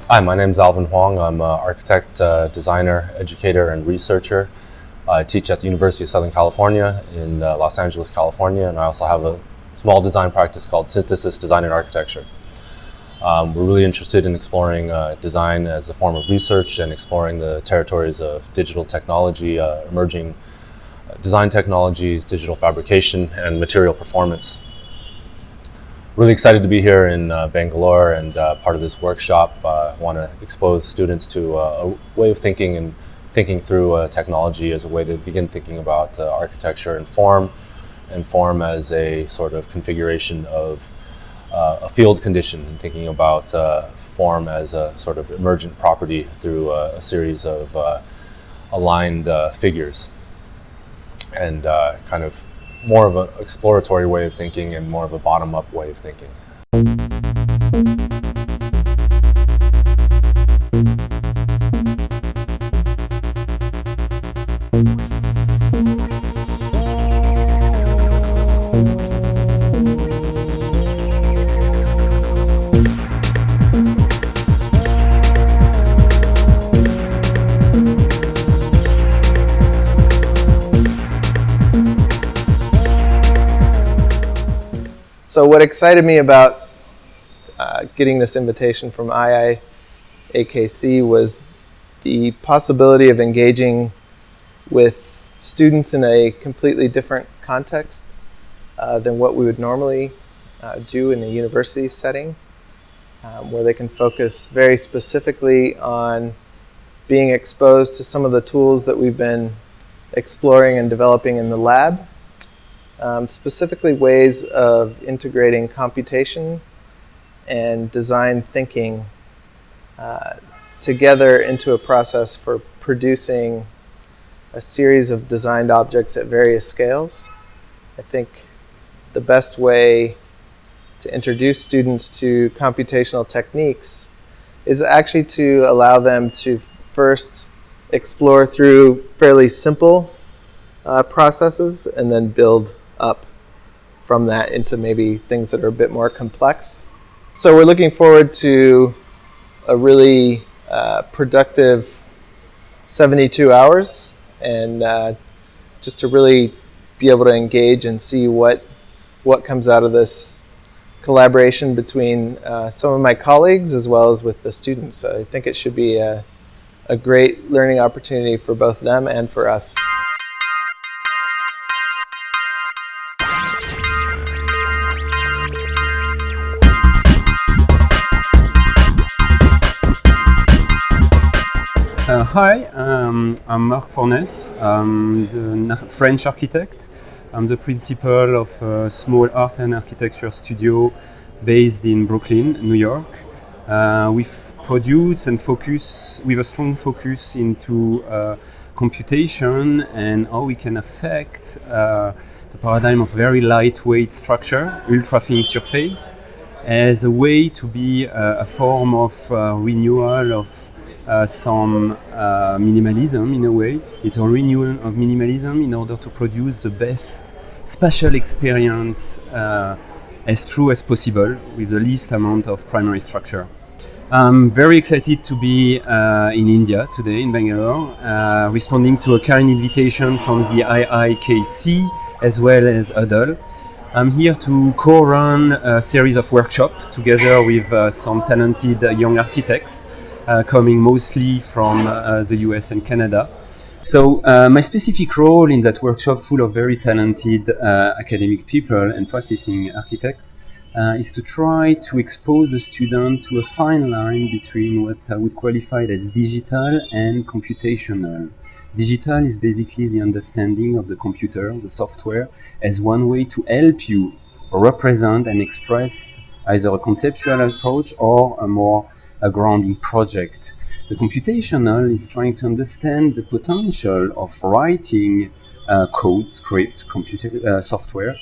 Hi, my name is Alvin Huang. I'm an architect, designer, educator, and researcher. I teach at the University of Southern California in Los Angeles, California, and I also have a small design practice called Synthesis Design and Architecture. We're really interested in exploring design as a form of research and exploring the territories of digital technology, emerging design technologies, digital fabrication, and material performance. Really excited to be here in Bangalore and part of this workshop. I want to expose students to a way of thinking and thinking through technology as a way to begin thinking about architecture and form as a sort of configuration of a field condition, and thinking about form as a sort of emergent property through a series of aligned figures, and kind of more of an exploratory way of thinking and more of a bottom-up way of thinking. So what excited me about getting this invitation from IIAKC was the possibility of engaging with students in a completely different context than what we would normally do in a university setting, where they can focus very specifically on being exposed to some of the tools that we've been exploring and developing in the lab. Specifically ways of integrating computation and design thinking together into a process for producing a series of designed objects at various scales. I think the best way to introduce students to computational techniques is actually to allow them to first explore through fairly simple processes and then build up from that into maybe things that are a bit more complex. So we're looking forward to a really productive 72 hours, and just to really be able to engage and see what comes out of this collaboration between some of my colleagues as well as with the students. So I think it should be a great learning opportunity for both them and for us. Hi, I'm Marc Fornes. I'm the French architect. I'm the principal of a small art and architecture studio based in Brooklyn, New York. We produce and focus with a strong focus into computation and how we can affect the paradigm of very lightweight structure, ultra-thin surface, as a way to be a form of renewal of some minimalism in a way. It's a renewal of minimalism in order to produce the best spatial experience as true as possible with the least amount of primary structure. I'm very excited to be in India today, in Bangalore, responding to a kind invitation from the IIAKC as well as Huddle. I'm here to co-run a series of workshops together with some talented young architects coming mostly from the US and Canada. So my specific role in that workshop, full of very talented academic people and practicing architects, is to try to expose the student to a fine line between what I would qualify as digital and computational. Digital is basically the understanding of the computer, the software, as one way to help you represent and express either a conceptual approach or a grounding project. The computational is trying to understand the potential of writing code, script, software,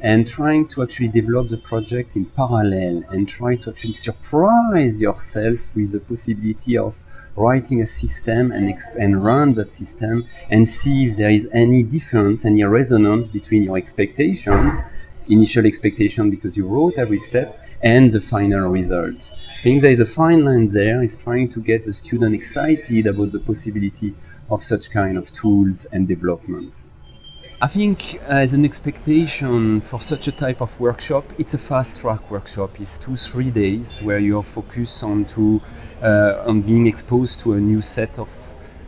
and trying to actually develop the project in parallel and try to actually surprise yourself with the possibility of writing a system and run that system and see if there is any difference, any resonance between your expectation initial expectation because you wrote every step, and the final result. I think there is a fine line there. It's trying to get the student excited about the possibility of such kind of tools and development. I think as an expectation for such a type of workshop, it's a fast-track workshop. It's 2-3 days where you're focused on being exposed to a new set of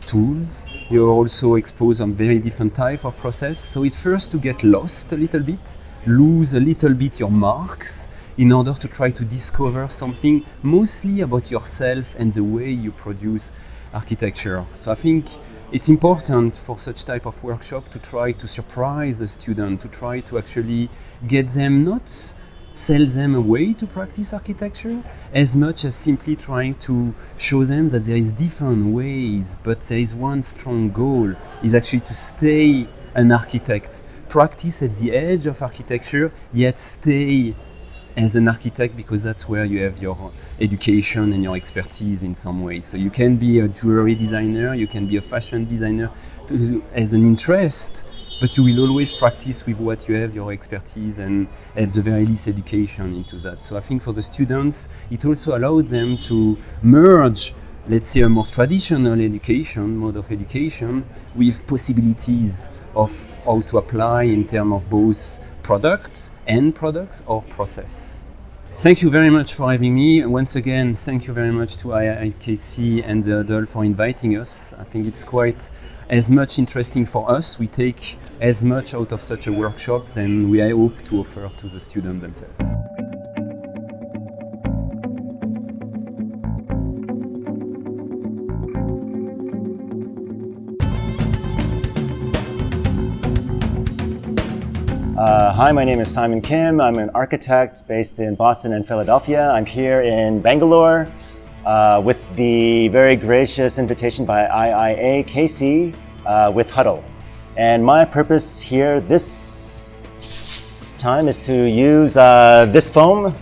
tools. You're also exposed on very different type of process. So it's first to get lost a little bit, lose a little bit your marks in order to try to discover something mostly about yourself and the way you produce architecture. So I think it's important for such type of workshop to try to surprise the student, to try to actually get them, not sell them a way to practice architecture, as much as simply trying to show them that there is different ways, but there is one strong goal, is actually to stay an architect, practice at the edge of architecture, yet stay as an architect, because that's where you have your education and your expertise in some way. So you can be a jewelry designer, you can be a fashion designer as an interest, but you will always practice with what you have, your expertise, and at the very least education into that. So I think for the students, it also allowed them to merge, let's say, a more traditional education, mode of education, with possibilities of how to apply in terms of both products or process. Thank you very much for having me. Once again, thank you very much to IIKC and the Huddle for inviting us. I think it's quite as much interesting for us. We take as much out of such a workshop than we hope to offer to the students themselves. Hi, my name is Simon Kim. I'm an architect based in Boston and Philadelphia. I'm here in Bangalore with the very gracious invitation by IIAKC with Huddle. And my purpose here this time is to use this foam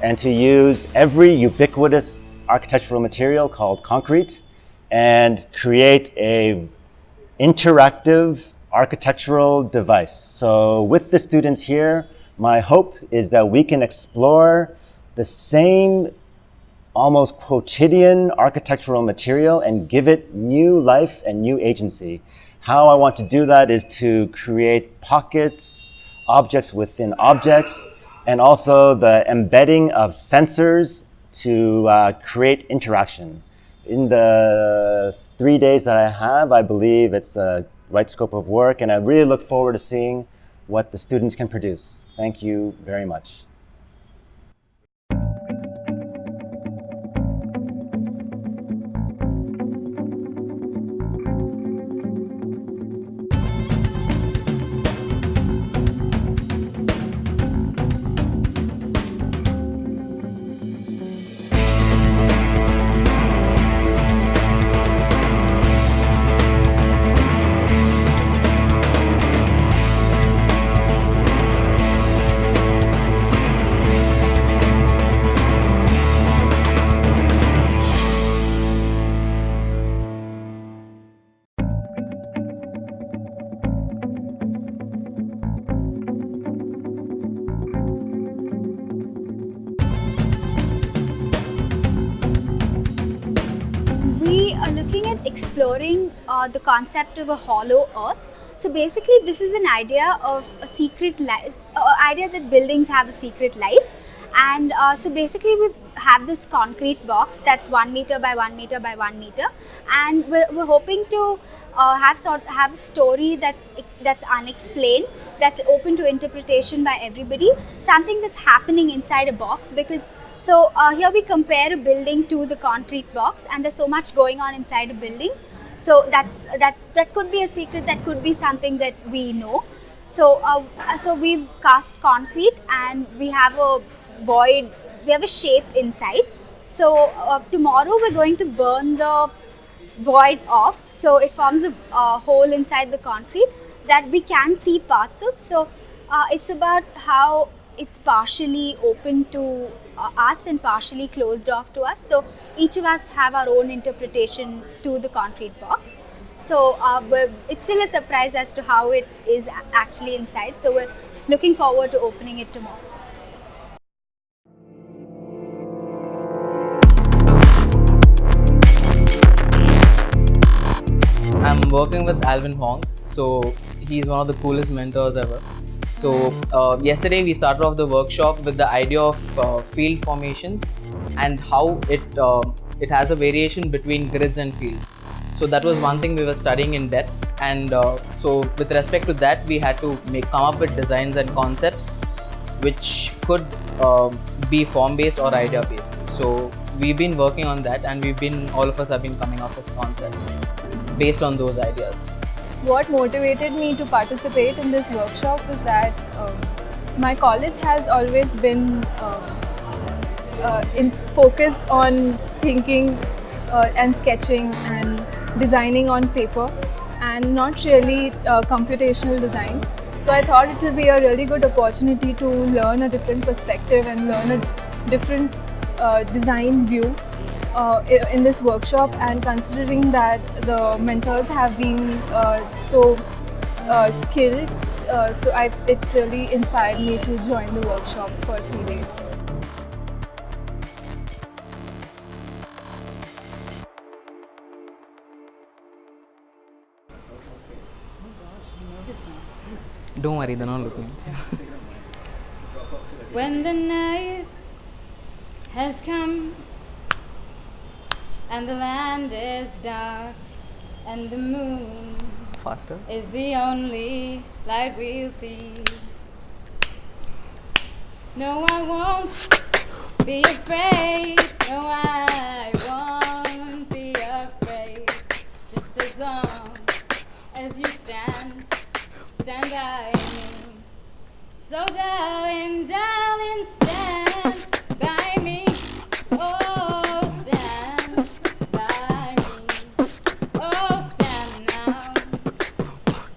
and to use every ubiquitous architectural material called concrete and create a interactive architectural device. So with the students here, my hope is that we can explore the same almost quotidian architectural material and give it new life and new agency. How I want to do that is to create pockets, objects within objects, and also the embedding of sensors to create interaction. In the 3 days that I have, I believe it's a right scope of work, and I really look forward to seeing what the students can produce. Thank you very much. We are looking at exploring the concept of a hollow earth. So basically this is an idea of a secret life, idea that buildings have a secret life. And so basically we have this concrete box that's 1 meter by 1 meter by 1 meter, and we're hoping to have a story that's unexplained, that's open to interpretation by everybody, something that's happening inside a box. Because so here we compare a building to the concrete box, and there's so much going on inside a building. So that could be a secret, that could be something that we know. So so we've cast concrete, and we have a void, we have a shape inside. So tomorrow we're going to burn the void off, so it forms a hole inside the concrete that we can see parts of. So it's about how it's partially open to us and partially closed off to us. So each of us have our own interpretation to the concrete box. So it's still a surprise as to how it is actually inside. So looking forward to opening it tomorrow. I'm working with Alvin Huang, so he's one of the coolest mentors ever. So yesterday we started off the workshop with the idea of field formations and how it has a variation between grids and fields. So that was one thing we were studying in depth, and so with respect to that we had to come up with designs and concepts which could be form based or idea based. So we've been working on that, and all of us have been coming up with concepts based on those ideas. What motivated me to participate in this workshop was that my college has always been focused on thinking and sketching and designing on paper, and not really computational designs. So I thought it will be a really good opportunity to learn a different perspective and learn a different design view in this workshop. And considering that the mentors have been so skilled, so it really inspired me to join the workshop for 3 days. Don't worry, they're not looking. When the night has come and the land is dark and the moon Faster. is the only light we'll see. No, I won't be afraid. No, I won't be afraid. Just as long as you stand by me. So darling, darling, stand by me. Oh, stand by me. Oh, stand now.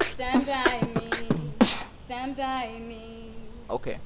Stand by me. Stand by me. Okay.